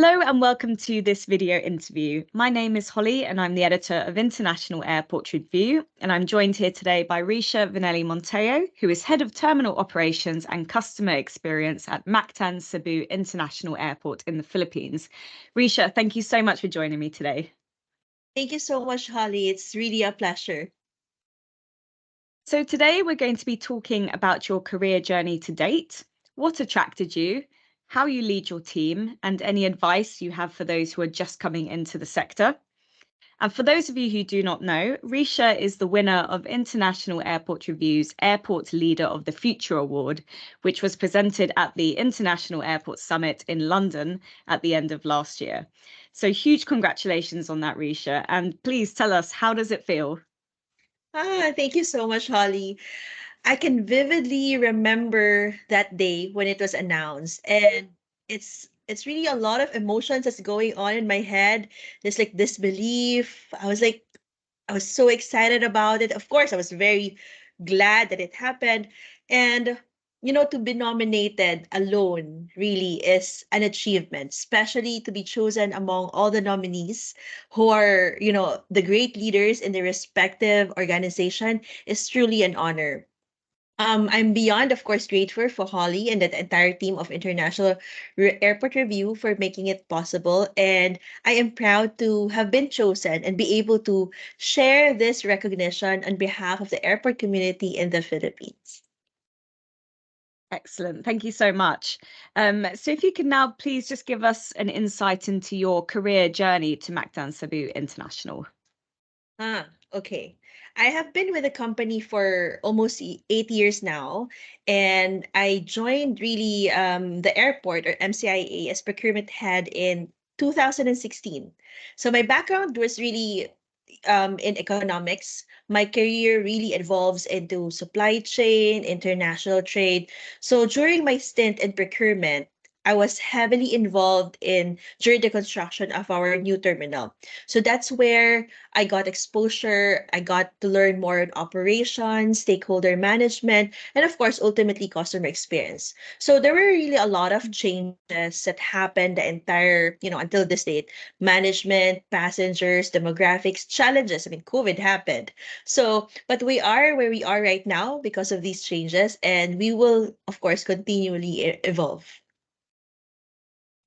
Hello and welcome to this video interview. My name is Holly and I'm the editor of International Airport Review, and I'm joined here today by Ricia Vinelli Montejo, who is Head of Terminal Operations and Customer Experience at Mactan Cebu International Airport in the Philippines. Ricia, thank you so much for joining me today. Thank you so much, Holly. It's really a pleasure. So today we're going to be talking about your career journey to date, what attracted you, how you lead your team, and any advice you have for those who are just coming into the sector. And for those of you who do not know, Ricia is the winner of International Airport Review's Airport Leader of the Future Award, which was presented at the International Airport Summit in London at the end of last year. So huge congratulations on that, Ricia. And please tell us, how does it feel? Thank you so much, Holly. I can vividly remember that day when it was announced, and it's really a lot of emotions that's going on in my head. There's like disbelief. I was so excited about it. Of course, I was very glad that it happened. And, to be nominated alone really is an achievement, especially to be chosen among all the nominees who are, the great leaders in their respective organization is truly an honor. I'm beyond, of course, grateful for Holly and the entire team of International Airport Review for making it possible. And I am proud to have been chosen and be able to share this recognition on behalf of the airport community in the Philippines. Excellent. Thank you so much. So if you can now please just give us an insight into your career journey to Mactan Cebu International. Okay. I have been with the company for almost 8 years now, and I joined really the airport or MCIA as procurement head in 2016. So my background was really in economics. My career really evolves into supply chain, international trade. So during my stint in procurement, I was heavily involved in during the construction of our new terminal. So that's where I got exposure. I got to learn more on operations, stakeholder management, and of course, ultimately customer experience. So there were really a lot of changes that happened the entire, until this date. Management, passengers, demographics, challenges. I mean, COVID happened. So, but we are where we are right now because of these changes, and we will, of course, continually evolve.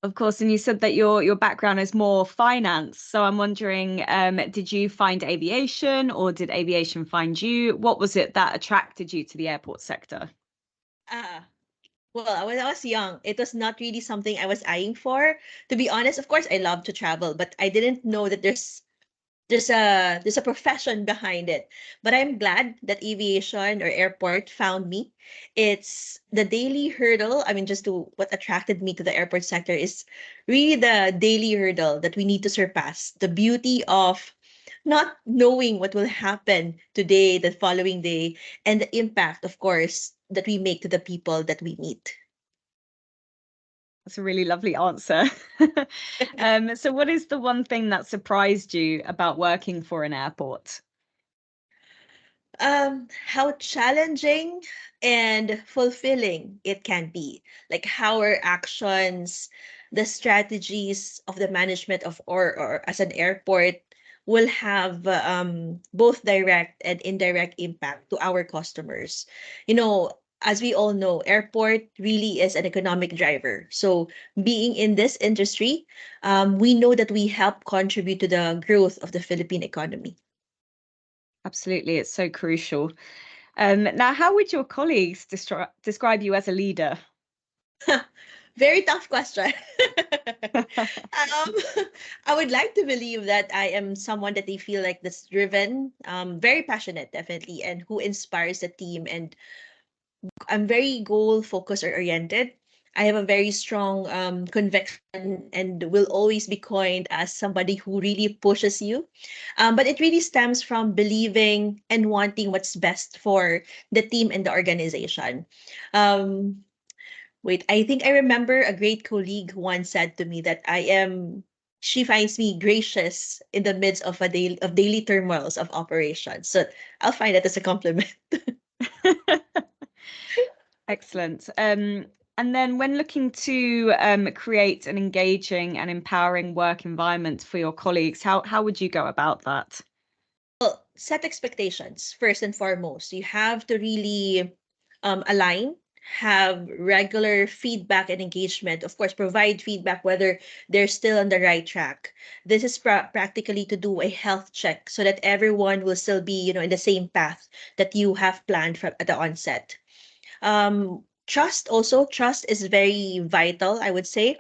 Of course, and you said that your background is more finance. So I'm wondering, did you find aviation or did aviation find you? What was it that attracted you to the airport sector? Ah, well, when I was young, it was not really something I was eyeing for. To be honest, of course, I love to travel, but I didn't know that there's a profession behind it. But I'm glad that aviation or airport found me. It's the daily hurdle. I mean, just to what attracted me to the airport sector is really the daily hurdle that we need to surpass. The beauty of not knowing what will happen today, the following day, and the impact, of course, that we make to the people that we meet. That's a really lovely answer. So what is the one thing that surprised you about working for an airport? How challenging and fulfilling it can be. Like how our actions, the strategies of the management of or as an airport will have both direct and indirect impact to our customers. As we all know, airport really is an economic driver. So being in this industry, we know that we help contribute to the growth of the Philippine economy. Absolutely, it's so crucial. Now, how would your colleagues describe you as a leader? Very tough question. I would like to believe that I am someone that they feel like that's driven, very passionate, definitely, and who inspires the team. And I'm very goal focused or oriented. I have a very strong conviction and will always be coined as somebody who really pushes you. But it really stems from believing and wanting what's best for the team and the organization. Um, Wait, I think I remember a great colleague once said to me that she finds me gracious in the midst of daily turmoils of operations. So I'll find that as a compliment. Excellent. And then when looking to create an engaging and empowering work environment for your colleagues, how would you go about that? Well, set expectations first and foremost. You have to really align, have regular feedback and engagement. Of course, provide feedback whether they're still on the right track. This is practically to do a health check so that everyone will still be, in the same path that you have planned from at the onset. Trust is very vital, I would say,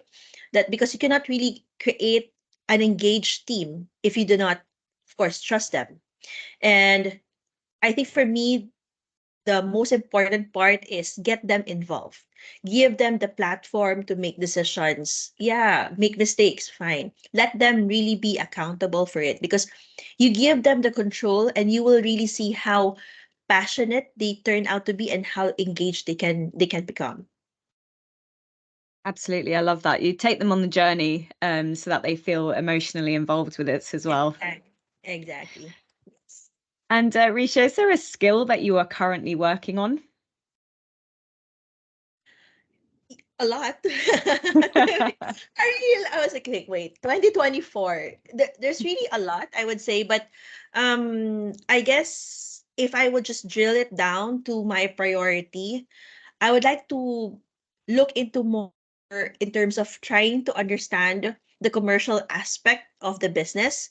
that because you cannot really create an engaged team if you do not, of course, trust them. And I think for me, the most important part is get them involved. Give them the platform to make decisions. Yeah, make mistakes, fine. Let them really be accountable for it because you give them the control and you will really see how passionate they turn out to be and how engaged they can become. Absolutely, I love that. You take them on the journey so that they feel emotionally involved with it as well. Exactly. Yes. And Risha, is there a skill that you are currently working on? A lot. I was like, wait, 2024. There's really a lot, I would say, but I guess if I would just drill it down to my priority, I would like to look into more in terms of trying to understand the commercial aspect of the business.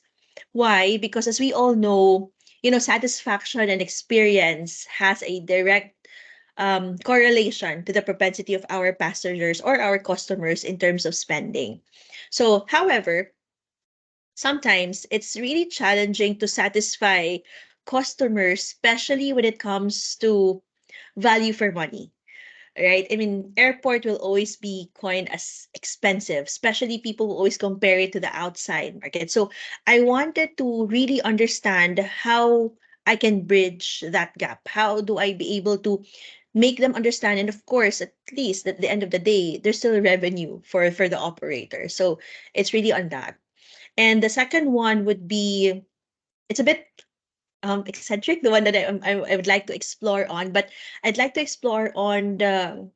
Why? Because as we all know, satisfaction and experience has a direct correlation to the propensity of our passengers or our customers in terms of spending. So, however, sometimes it's really challenging to satisfy customers, especially when it comes to value for money, right? I mean, airport will always be coined as expensive, especially people will always compare it to the outside market. So I wanted to really understand how I can bridge that gap. How do I be able to make them understand? And of course, at least at the end of the day, there's still revenue for the operator. So it's really on that. And the second one would be it's a bit eccentric, the one that I would like to explore on, but I'd like to explore on the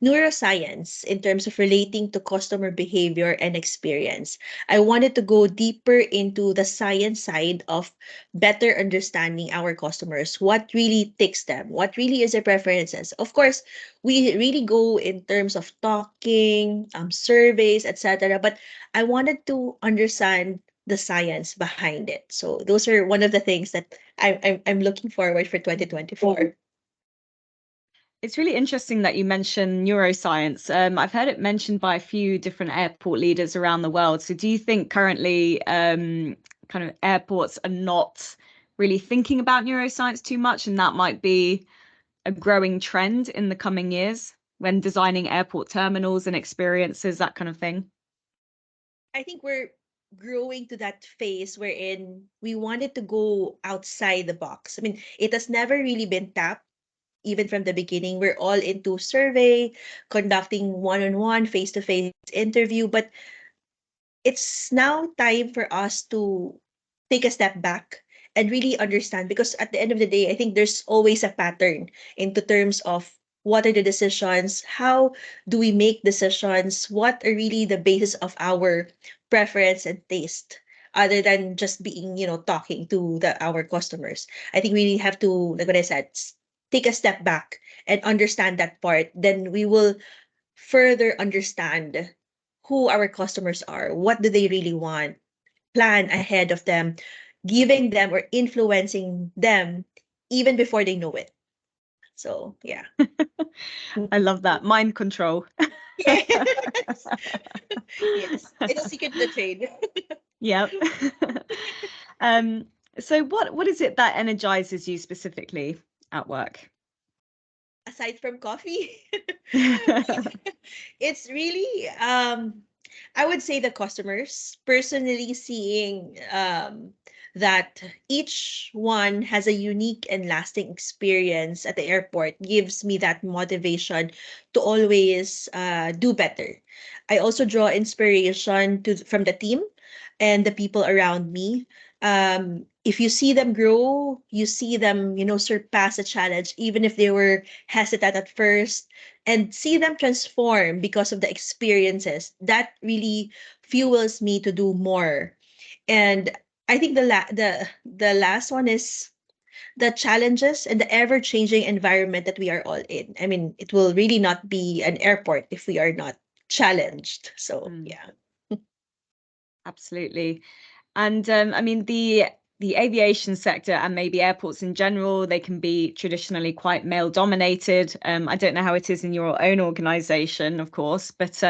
neuroscience in terms of relating to customer behavior and experience. I wanted to go deeper into the science side of better understanding our customers, what really takes them, what really is their preferences. Of course, we really go in terms of talking, surveys, etc. But I wanted to understand the science behind it. So those are one of the things that I'm looking forward for 2024. It's really interesting that you mentioned neuroscience. I've heard it mentioned by a few different airport leaders around the world. So, do you think currently kind of airports are not really thinking about neuroscience too much, and that might be a growing trend in the coming years when designing airport terminals and experiences, that kind of thing? I think we're growing to that phase wherein we wanted to go outside the box. I mean, it has never really been tapped, even from the beginning. We're all into survey, conducting one-on-one, face-to-face interview, but it's now time for us to take a step back and really understand because at the end of the day I think there's always a pattern into terms of what are the decisions, how do we make decisions, what are really the basis of our preference and taste other than just being talking to our customers. I think we really have to, like what I said, take a step back and understand that part, then we will further understand who our customers are, what do they really want, plan ahead of them, giving them or influencing them even before they know it. So, yeah. I love that. Mind control. Yes. Yes. It's a secret to the trade. Yep. Um, so what is it that energizes you specifically at work? Aside from coffee, it's really I would say the customers personally seeing that each one has a unique and lasting experience at the airport gives me that motivation to always do better. I also draw inspiration from the team. and the people around me. If you see them grow, you see them, surpass a challenge, even if they were hesitant at first, and see them transform because of the experiences. That really fuels me to do more. And I think the last one is the challenges and the ever changing environment that we are all in. I mean, it will really not be an airport if we are not challenged. So Mm, yeah. absolutely. And I mean, the aviation sector and maybe airports in general, they can be traditionally quite male dominated. I don't know how it is in your own organization, of course, but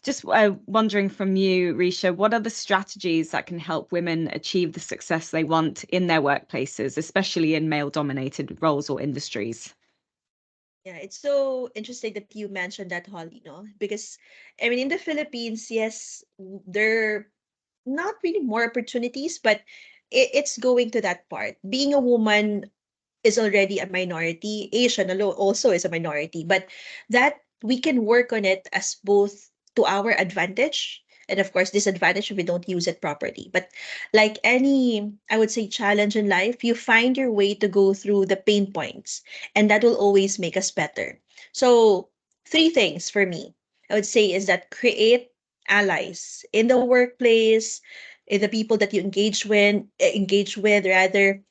just wondering from you, Risha, what are the strategies that can help women achieve the success they want in their workplaces, especially in male dominated roles or industries? Yeah, it's so interesting that you mentioned that, Holly, no? Because I mean, in the Philippines, yes, there not really more opportunities, but it's going to that part. Being a woman is already a minority. Asian also is a minority, but that we can work on it as both to our advantage and of course disadvantage if we don't use it properly. But like any, I would say, challenge in life, you find your way to go through the pain points, and that will always make us better. So three things for me, I would say, is that create allies in the workplace, in the people that you engage with rather.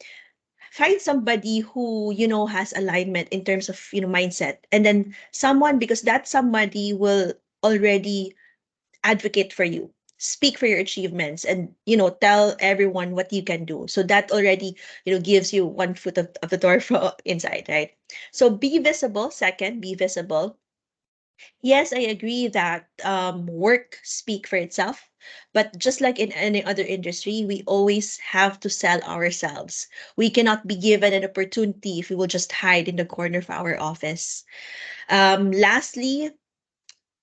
Find somebody who has alignment in terms of mindset, and then someone, because that somebody will already advocate for you, speak for your achievements, and tell everyone what you can do. So that already gives you one foot of the door for inside, right? So be visible. Second, be visible. Yes, I agree that work speak for itself, but just like in any other industry, we always have to sell ourselves. We cannot be given an opportunity if we will just hide in the corner of our office. Lastly,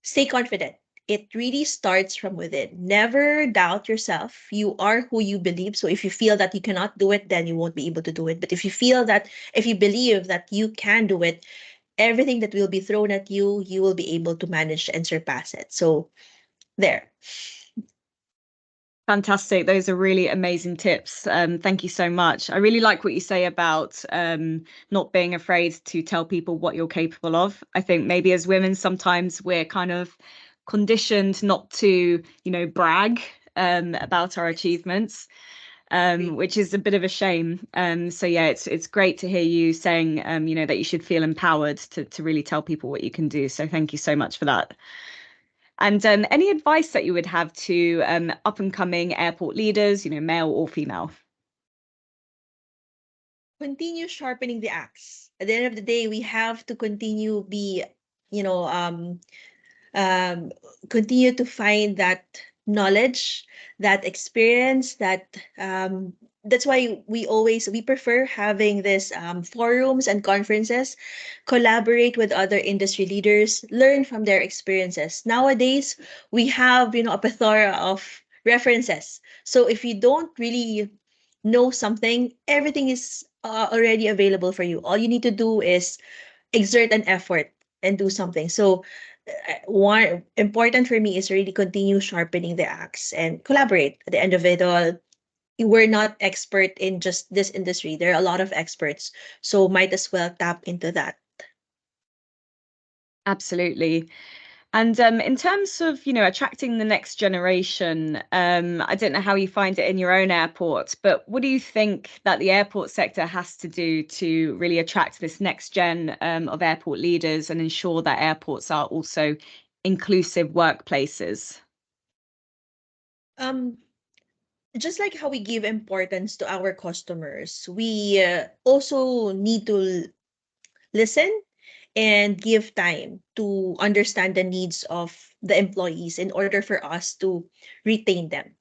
stay confident. It really starts from within. Never doubt yourself. You are who you believe. So if you feel that you cannot do it, then you won't be able to do it. But if you believe that you can do it, everything that will be thrown at you, you will be able to manage and surpass it. So there. Fantastic. Those are really amazing tips. Thank you so much. I really like what you say about not being afraid to tell people what you're capable of. I think maybe as women, sometimes we're kind of conditioned not to, brag about our achievements, Agree. which is a bit of a shame. So yeah, it's great to hear you saying, that you should feel empowered to really tell people what you can do. So thank you so much for that. And any advice that you would have to up and coming airport leaders, male or female? Continue sharpening the axe. At the end of the day, we have to continue be, you know, um, continue to find that knowledge, that experience, that's why we prefer having this forums and conferences, collaborate with other industry leaders, learn from their experiences. Nowadays, we have a plethora of references. So if you don't really know something, everything is already available for you. All you need to do is exert an effort and do something. So one important for me is really continue sharpening the axe and collaborate. At the end of it all, we're not expert in just this industry. There are a lot of experts, so might as well tap into that. Absolutely. And in terms of, attracting the next generation, I don't know how you find it in your own airport, but what do you think that the airport sector has to do to really attract this next gen of airport leaders and ensure that airports are also inclusive workplaces? Um, just like how we give importance to our customers, we also need to listen and give time to understand the needs of the employees in order for us to retain them.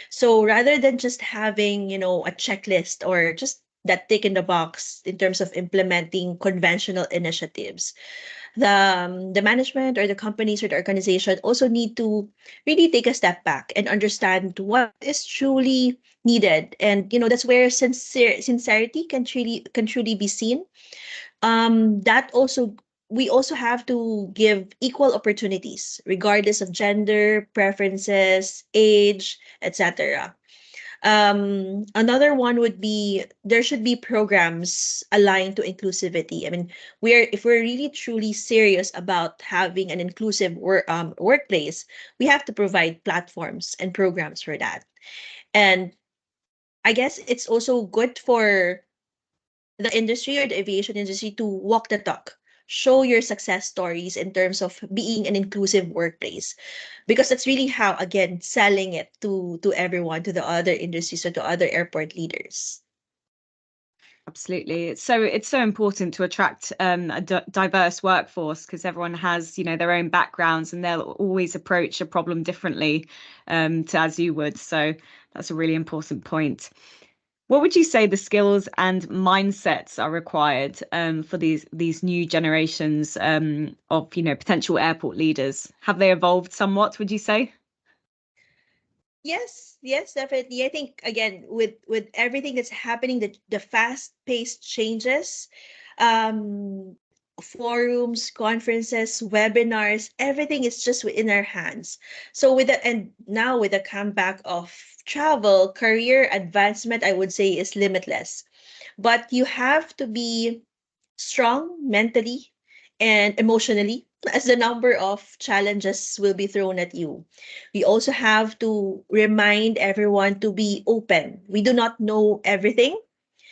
So rather than just having, a checklist or just that tick in the box in terms of implementing conventional initiatives, the management or the companies or the organization also need to really take a step back and understand what is truly needed. And that's where sincerity can truly be seen. That also we also have to give equal opportunities, regardless of gender, preferences, age, etc. Another one would be there should be programs aligned to inclusivity. I mean, if we're really truly serious about having an inclusive workplace, we have to provide platforms and programs for that. And I guess it's also good for the industry or the aviation industry to walk the talk. Show your success stories in terms of being an inclusive workplace, because that's really how, again, selling it to everyone, to the other industries or to other airport leaders. Absolutely. It's so important to attract a diverse workforce because everyone has, their own backgrounds and they'll always approach a problem differently to as you would. So that's a really important point. What would you say the skills and mindsets are required for these new generations of, potential airport leaders? Have they evolved somewhat, would you say? Yes, yes, definitely. I think, again, with everything that's happening, the fast-paced changes, um, forums, conferences, webinars, everything is just within our hands. So and now with the comeback of travel, career advancement, I would say, is limitless. But you have to be strong mentally and emotionally, as the number of challenges will be thrown at you. We also have to remind everyone to be open. We do not know everything.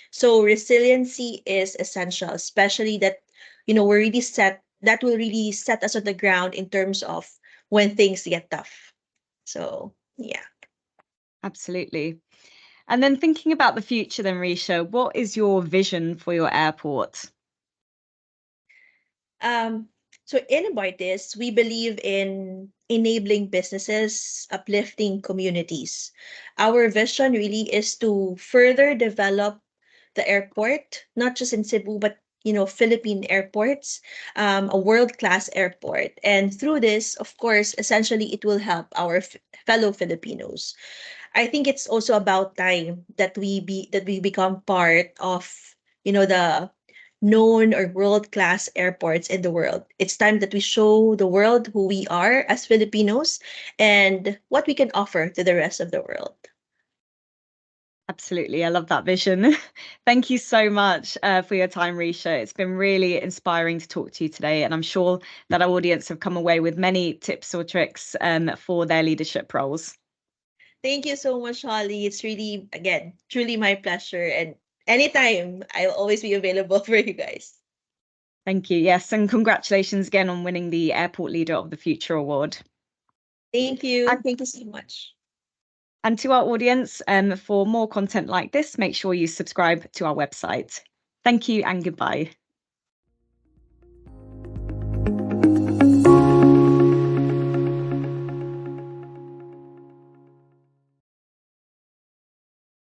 So resiliency is essential, especially that, we're really that will really set us on the ground in terms of when things get tough. So, yeah. Absolutely. And then thinking about the future, then, Risha, what is your vision for your airport? Um, so in Abartis, we believe in enabling businesses, uplifting communities. Our vision really is to further develop the airport, not just in Cebu, but Philippine airports, a world-class airport. And through this, of course, essentially it will help our fellow Filipinos. I think it's also about time that we become part of the known or world-class airports in the world. It's time that we show the world who we are as Filipinos and what we can offer to the rest of the world. Absolutely. I love that vision. Thank you so much for your time, Risha. It's been really inspiring to talk to you today. And I'm sure that our audience have come away with many tips or tricks for their leadership roles. Thank you so much, Holly. It's really, again, truly my pleasure. And anytime, I'll always be available for you guys. Thank you. Yes. And congratulations again on winning the Airport Leader of the Future award. Thank you. And, Thank you so much. and to our audience, for more content like this, make sure you subscribe to our website. Thank you and goodbye.